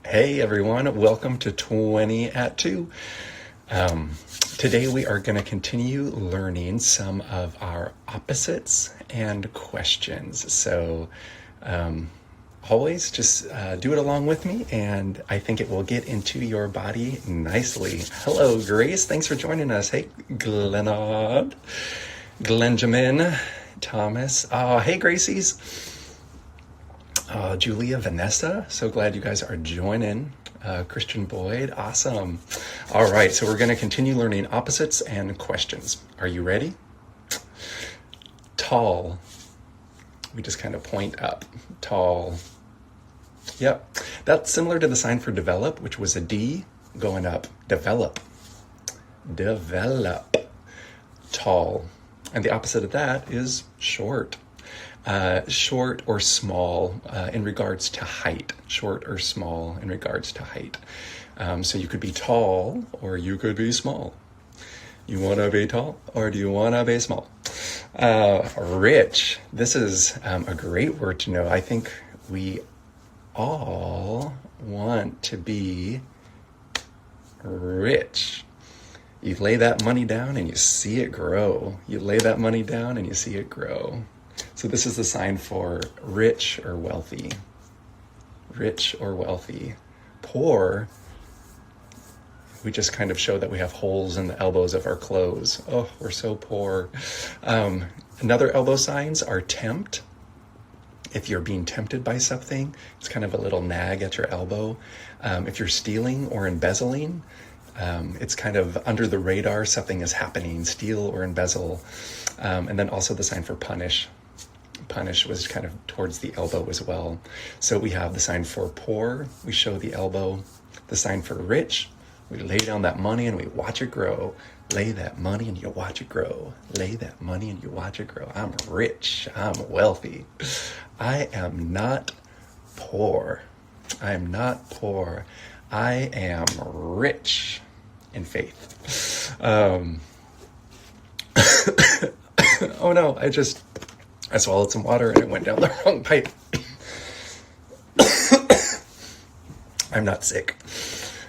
Hey everyone, welcome to 20 at 2. Today we are going to continue learning some of our opposites and questions. So always just do it along with me, and I think it will get into your body nicely. Hello Grace, thanks for joining us. Hey Glenard, Glenjamin, Thomas. Hey Gracies. Julia, Vanessa, so glad you guys are joining. Christian Boyd, awesome. All right, so we're going to continue learning opposites and questions. Are you ready? Tall. We just kind of point up. Tall. Yep, that's similar to the sign for develop, which was a D going up. Develop. Develop. Tall. And the opposite of that is short. Short or small in regards to height. Short or small in regards to height. So you could be tall or you could be small. You want to be tall or do you want to be small? Rich. This is a great word to know. I think we all want to be rich. You lay that money down and you see it grow. You lay that money down and you see it grow. So this is the sign for rich or wealthy. Rich or wealthy. Poor, we just kind of show that we have holes in the elbows of our clothes. Oh, we're so poor. Another elbow signs are tempt. If you're being tempted by something, it's kind of a little nag at your elbow. If you're stealing or embezzling, it's kind of under the radar, something is happening, steal or embezzle. And then also the sign for punish. Punish was kind of towards the elbow as well. So we have the sign for poor, we show the elbow. The sign for rich, we lay down that money and we watch it grow. Lay that money and you watch it grow. Lay that money and you watch it grow. I'm rich, I'm wealthy. I am not poor. I am not poor. I am rich in faith. Oh no, I swallowed some water and it went down the wrong pipe. I'm not sick.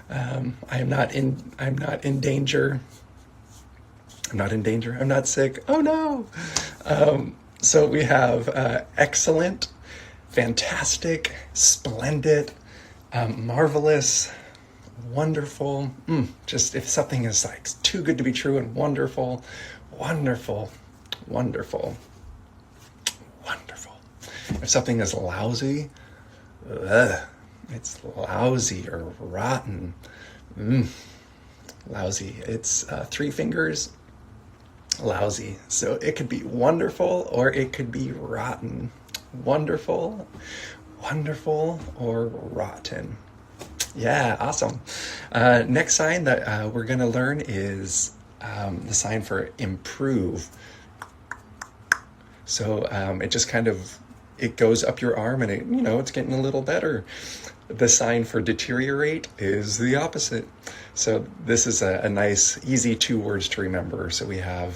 I'm not in danger. I'm not in danger. I'm not sick. Oh no. So we have excellent, fantastic, splendid, marvelous, wonderful. Just if something is like too good to be true and wonderful, wonderful, wonderful. Wonderful. If something is lousy, it's lousy or rotten. Lousy. It's 3 fingers, lousy. So it could be wonderful or it could be rotten. Wonderful, wonderful, or rotten. Yeah, awesome. Next sign that we're going to learn is the sign for improve. So it just kind of, it goes up your arm and it, it's getting a little better. The sign for deteriorate is the opposite. So this is a nice, easy 2 words to remember. So we have,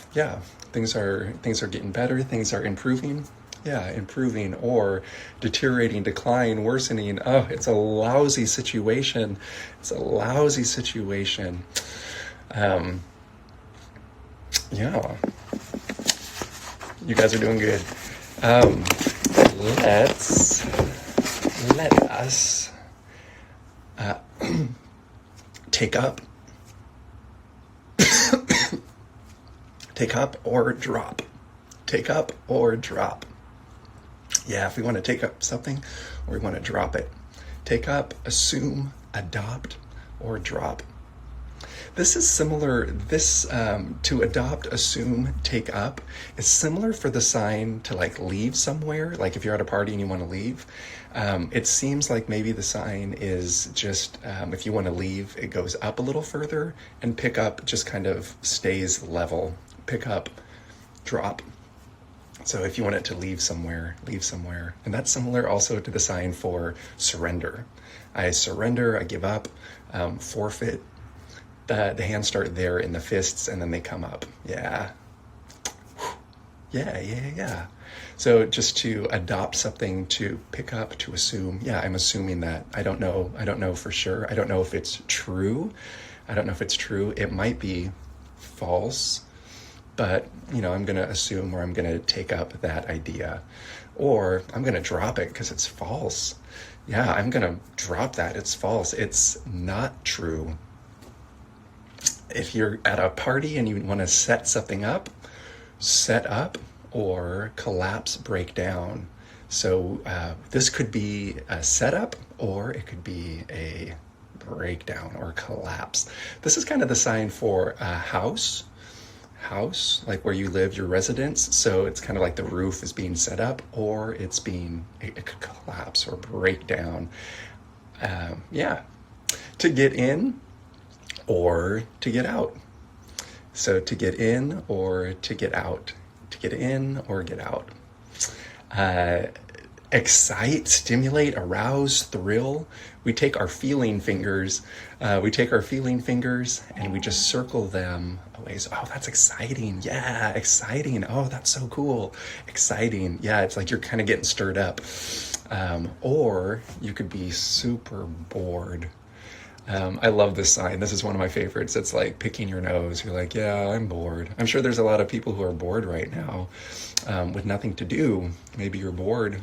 things are getting better, things are improving. Yeah, improving or deteriorating, decline, worsening. Oh, it's a lousy situation. It's a lousy situation. Yeah. You guys are doing good. Let us take up. Take up or drop. Take up or drop. Yeah, if we want to take up something or we want to drop it. Take up, assume, adopt, or drop. This is similar, to adopt, assume, take up, is similar for the sign to like leave somewhere. Like if you're at a party and you want to leave, it seems like maybe the sign is just, if you want to leave, it goes up a little further, and pick up just kind of stays level. Pick up, drop. So if you want it to leave somewhere, leave somewhere. And that's similar also to the sign for surrender. I surrender, I give up, forfeit. The hands start there in the fists and then they come up. Yeah. Yeah. So just to adopt something, to pick up, to assume, yeah, I'm assuming that. I don't know for sure. I don't know if it's true. It might be false, but I'm going to assume, or I'm going to take up that idea, or I'm going to drop it because it's false. Yeah, I'm going to drop that. It's false. It's not true. If you're at a party and you want to set something up, set up, or collapse, break down. So this could be a setup, or it could be a breakdown or collapse. This is kind of the sign for a house, like where you live, your residence. So it's kind of like the roof is being set up, or it could collapse or break down. To get in or to get out. So to get in or to get out. To get in or get out. Excite, stimulate, arouse, thrill. We take our feeling fingers, and we just circle them away. So, oh, that's exciting. Yeah, exciting. Oh, that's so cool. Exciting. Yeah, it's like you're kind of getting stirred up. Or you could be super bored. I love this sign. This is one of my favorites. It's like picking your nose. You're like, yeah, I'm bored. I'm sure there's a lot of people who are bored right now with nothing to do. Maybe you're bored,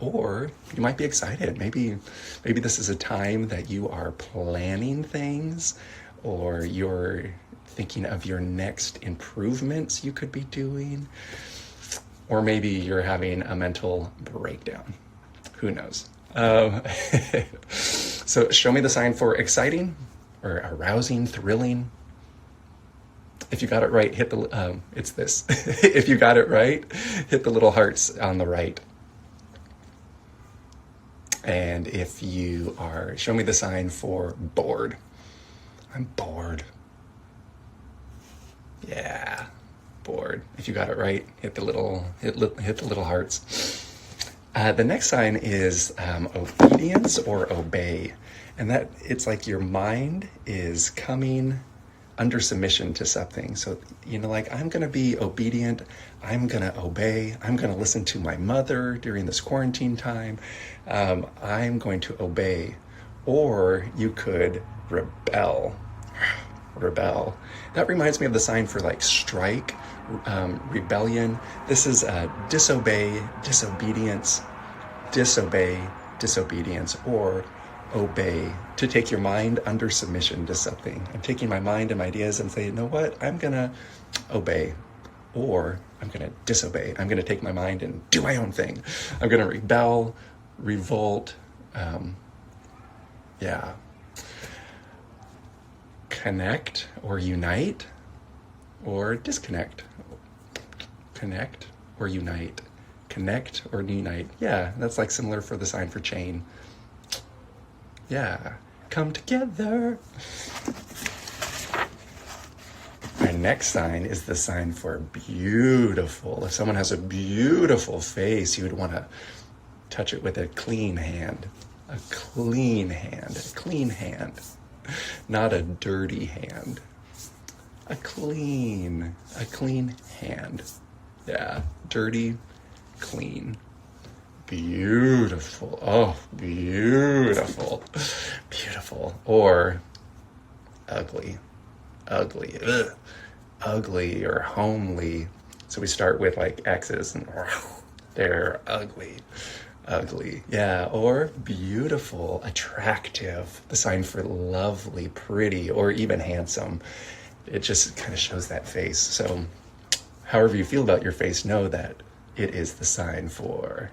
or you might be excited. Maybe this is a time that you are planning things, or you're thinking of your next improvements you could be doing, or maybe you're having a mental breakdown. Who knows? So show me the sign for exciting or arousing, thrilling. If you got it right, hit the, it's this. If you got it right, hit the little hearts on the right. And if you are, show me the sign for bored. I'm bored. Yeah, bored. If you got it right, hit the little hearts. The next sign is obedience or obey. And that it's like your mind is coming under submission to something. So, like, I'm going to be obedient. I'm going to obey. I'm going to listen to my mother during this quarantine time. I'm going to obey. Or you could rebel. Rebel. That reminds me of the sign for like strike, rebellion. This is disobey, disobedience, disobey, disobedience, or obey, to take your mind under submission to something. I'm taking my mind and my ideas and say, you know what, I'm going to obey, or I'm going to disobey. I'm going to take my mind and do my own thing. I'm going to rebel, revolt, connect or unite, or disconnect. Connect or unite. Connect or unite. Yeah, that's like similar for the sign for chain. Yeah, come together. Our next sign is the sign for beautiful. If someone has a beautiful face, you would want to touch it with a clean hand. A clean hand. A clean hand. Not a dirty hand. A clean hand. Yeah, dirty, clean. Beautiful. Oh, beautiful. Beautiful. Or ugly. Ugly. Ugh. Ugly or homely. So we start with like X's and they're ugly. Ugly. Yeah. Or beautiful, attractive. The sign for lovely, pretty, or even handsome. It just kind of shows that face. So however you feel about your face, know that it is the sign for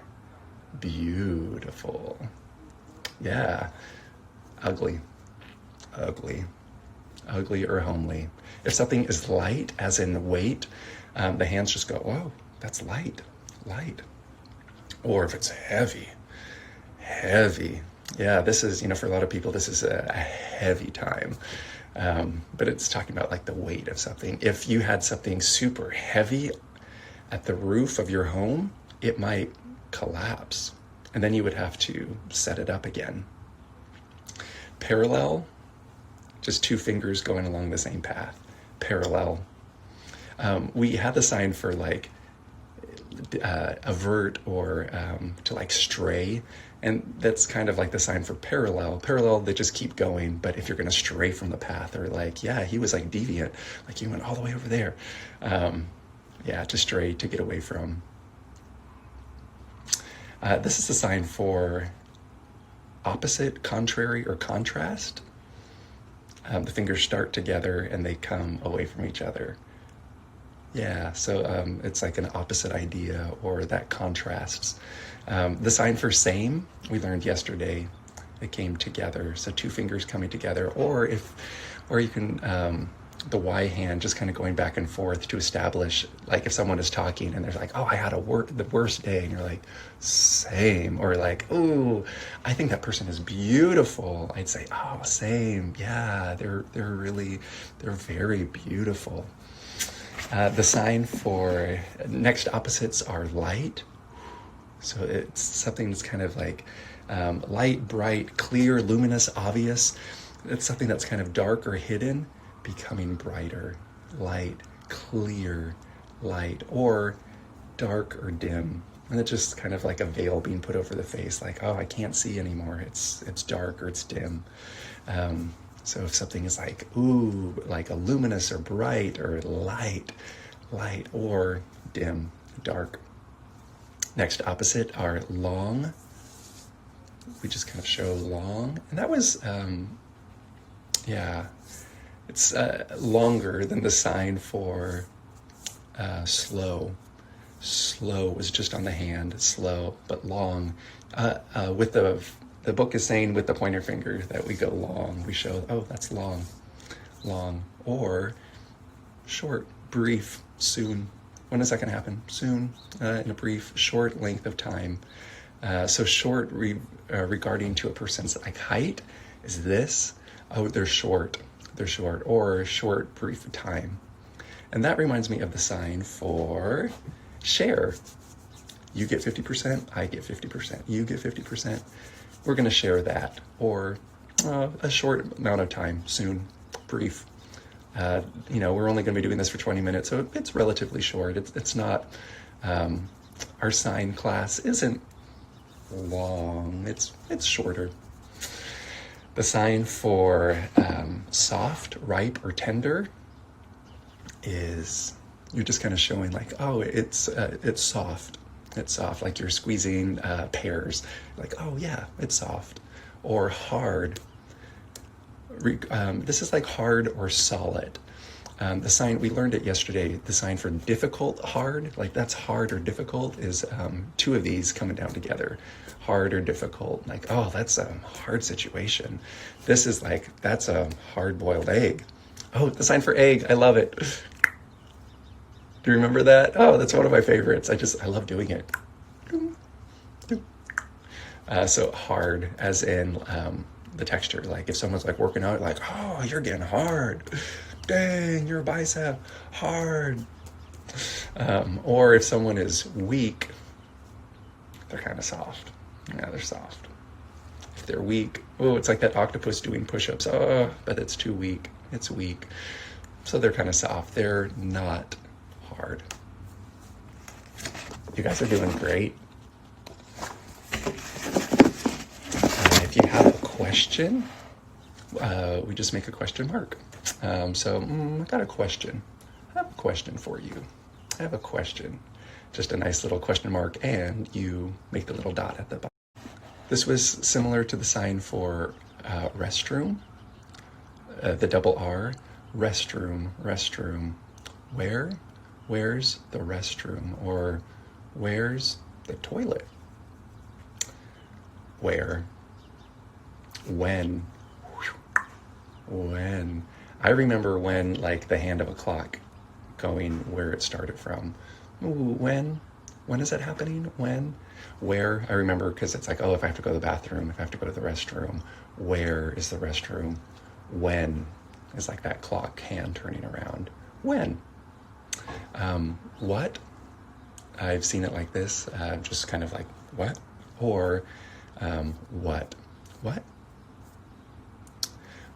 beautiful. Yeah. Ugly. Ugly. Ugly or homely. If something is light, as in weight, the hands just go, whoa, that's light. Light. Or if it's heavy. Heavy. Yeah, this is, for a lot of people, this is a heavy time. But it's talking about like the weight of something. If you had something super heavy at the roof of your home, it might collapse, and then you would have to set it up again. Parallel, just two fingers going along the same path. Parallel. We had the sign for like avert or to like stray. And that's kind of like the sign for parallel. Parallel, they just keep going. But if you're going to stray from the path, or like, yeah, he was like deviant, like he went all the way over there. Yeah, to stray, to get away from. This is the sign for opposite, contrary, or contrast. The fingers start together and they come away from each other. Yeah, so it's like an opposite idea, or that contrasts. The sign for same, we learned yesterday, it came together. So two fingers coming together, or you can, the Y hand just kind of going back and forth to establish, like if someone is talking and they're like, oh, I had the worst day, and you're like, same, or like, oh, I think that person is beautiful. I'd say, oh, same, yeah, they're very beautiful. The sign for next opposites are light. So it's something that's kind of like light, bright, clear, luminous, obvious. It's something that's kind of dark or hidden, becoming brighter. Light, clear, light, or dark or dim. And it's just kind of like a veil being put over the face, like, oh, I can't see anymore. It's dark or it's dim. So if something is like, ooh, like a luminous or bright or light, or dim, dark. Next opposite are long. We just kind of show long. And that was, it's longer than the sign for slow. Slow was just on the hand, slow, but long. With the book is saying with the pointer finger that we go long. We show, oh, that's long, or short, brief, soon. When is that going to happen? Soon, in a brief, short length of time. So short regarding to a person's like height is this. Oh, they're short, or short, brief time. And that reminds me of the sign for share. You get 50%, I get 50%, you get 50%. We're going to share that, or a short amount of time, soon, brief. We're only going to be doing this for 20 minutes, so it's relatively short. It's not, our sign class isn't long, it's shorter. The sign for soft, ripe, or tender is, you're just kind of showing like, oh, it's soft. It's soft, like you're squeezing pears. Like, oh yeah, it's soft. Or hard. This is like hard or solid. The sign, we learned it yesterday, the sign for difficult, hard, like that's hard or difficult, is two of these coming down together. Hard or difficult, like, oh, that's a hard situation. This is like, that's a hard-boiled egg. Oh, the sign for egg, I love it. Do you remember that? Oh, that's one of my favorites. I love doing it. So hard, as in the texture. Like if someone's like working out, like, oh, you're getting hard. Dang, your bicep, hard. Or if someone is weak, they're kind of soft. Yeah, they're soft. If they're weak, oh, it's like that octopus doing push-ups. Oh, but it's too weak. It's weak. So they're kind of soft. They're not hard. You guys are doing great. If you have a question, we just make a question mark. I got a question. I have a question for you. I have a question. Just a nice little question mark, and you make the little dot at the bottom. This was similar to the sign for restroom, the double R, restroom. Where's the restroom? Or where's the toilet? Where? When? I remember when, like the hand of a clock going where it started from. Ooh, when is that happening? When? Where? I remember because it's like, oh, if I have to go to the bathroom, if I have to go to the restroom, where is the restroom? When is like that clock hand turning around. When? What? I've seen it like this, just kind of like, what? Or what? What?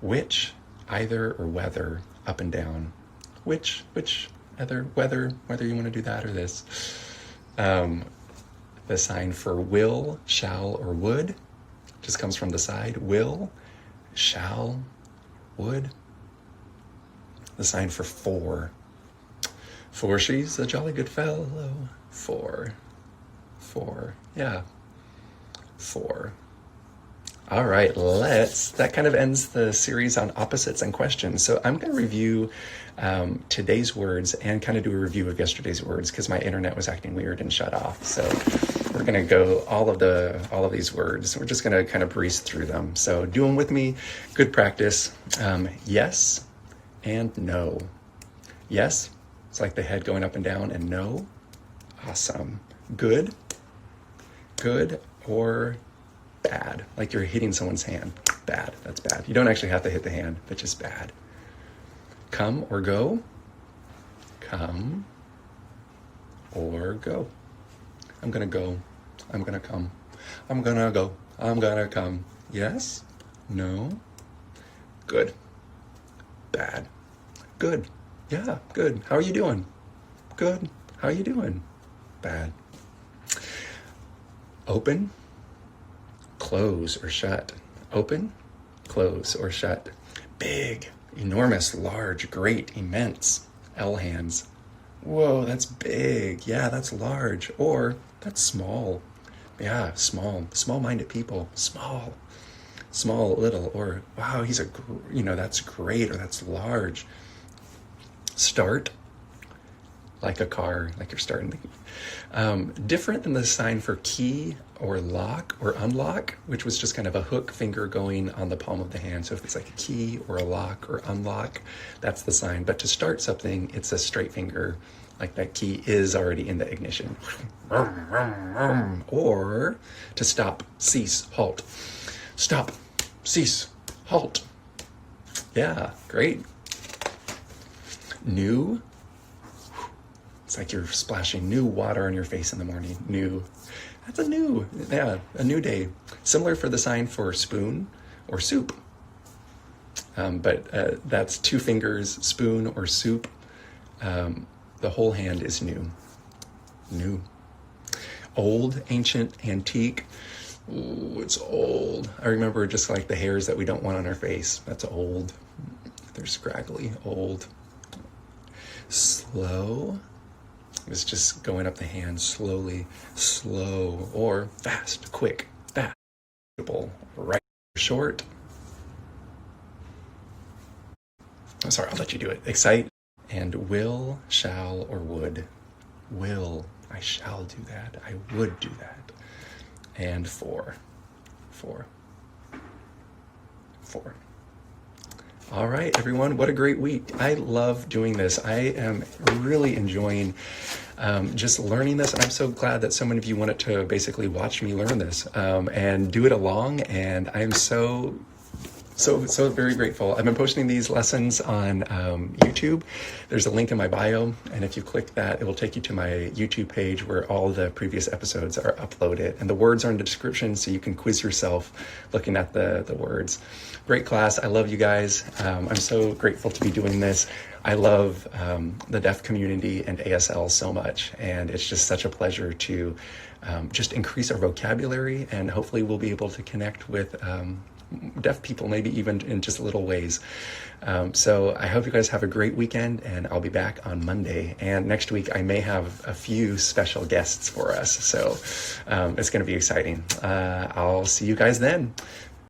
Which, either, or whether, up and down. Which, either, whether you want to do that or this. The sign for will, shall, or would just comes from the side. Will, shall, would. The sign for four. For she's a jolly good fellow. Four. Yeah. Four. All right, that kind of ends the series on opposites and questions. So I'm going to review today's words and kind of do a review of yesterday's words because my internet was acting weird and shut off. So we're going to go all of these words. We're just going to kind of breeze through them. So do them with me. Good practice. Yes and no. Yes, it's like the head going up and down, and no. Awesome. Good or bad, like you're hitting someone's hand. Bad, that's bad. You don't actually have to hit the hand, but just bad. Come or go. Come or go. I'm gonna go. I'm gonna come. I'm gonna go. I'm gonna come. Yes. No. Good. Bad. Good. Yeah, good. How are you doing? Good. How are you doing? Bad. Open, close, or shut. Open, close, or shut. Big, enormous, large, great, immense. L hands. Whoa, that's big. Yeah, that's large. Or that's small. Yeah, small. Small-minded people. Small, little. Or wow, that's great, or that's large. Start, like a car, like you're starting the different than the sign for key or lock or unlock, which was just kind of a hook finger going on the palm of the hand. So if it's like a key or a lock or unlock, that's the sign. But to start something, it's a straight finger, like that key is already in the ignition. Or to stop, cease, halt. Stop, cease, halt. Yeah, great. New. It's like you're splashing new water on your face in the morning. New. That's a new day. Similar for the sign for spoon or soup. But that's two fingers, spoon or soup. The whole hand is new. New. Old, ancient, antique. Ooh, it's old. I remember just like the hairs that we don't want on our face. That's old. They're scraggly. Old. Slow. It's just going up the hand slowly, slow, or fast, quick, fast, right, short. I'm sorry, I'll let you do it. Excite and will, shall, or would. Will, I shall do that. I would do that. And for. All right, everyone, what a great week. I love doing this. I am really enjoying just learning this. And I'm so glad that so many of you wanted to basically watch me learn this and do it along. And I'm so very grateful. I've been posting these lessons on YouTube. There's a link in my bio, and if you click that, it will take you to my YouTube page where all the previous episodes are uploaded, and the words are in the description, so you can quiz yourself looking at the words. Great class. I love you guys. I'm so grateful to be doing this. I love the deaf community and ASL so much, and it's just such a pleasure to just increase our vocabulary, and hopefully we'll be able to connect with deaf people, maybe even in just little ways. So I hope you guys have a great weekend, and I'll be back on Monday. And next week I may have a few special guests for us. So it's going to be exciting. I'll see you guys then.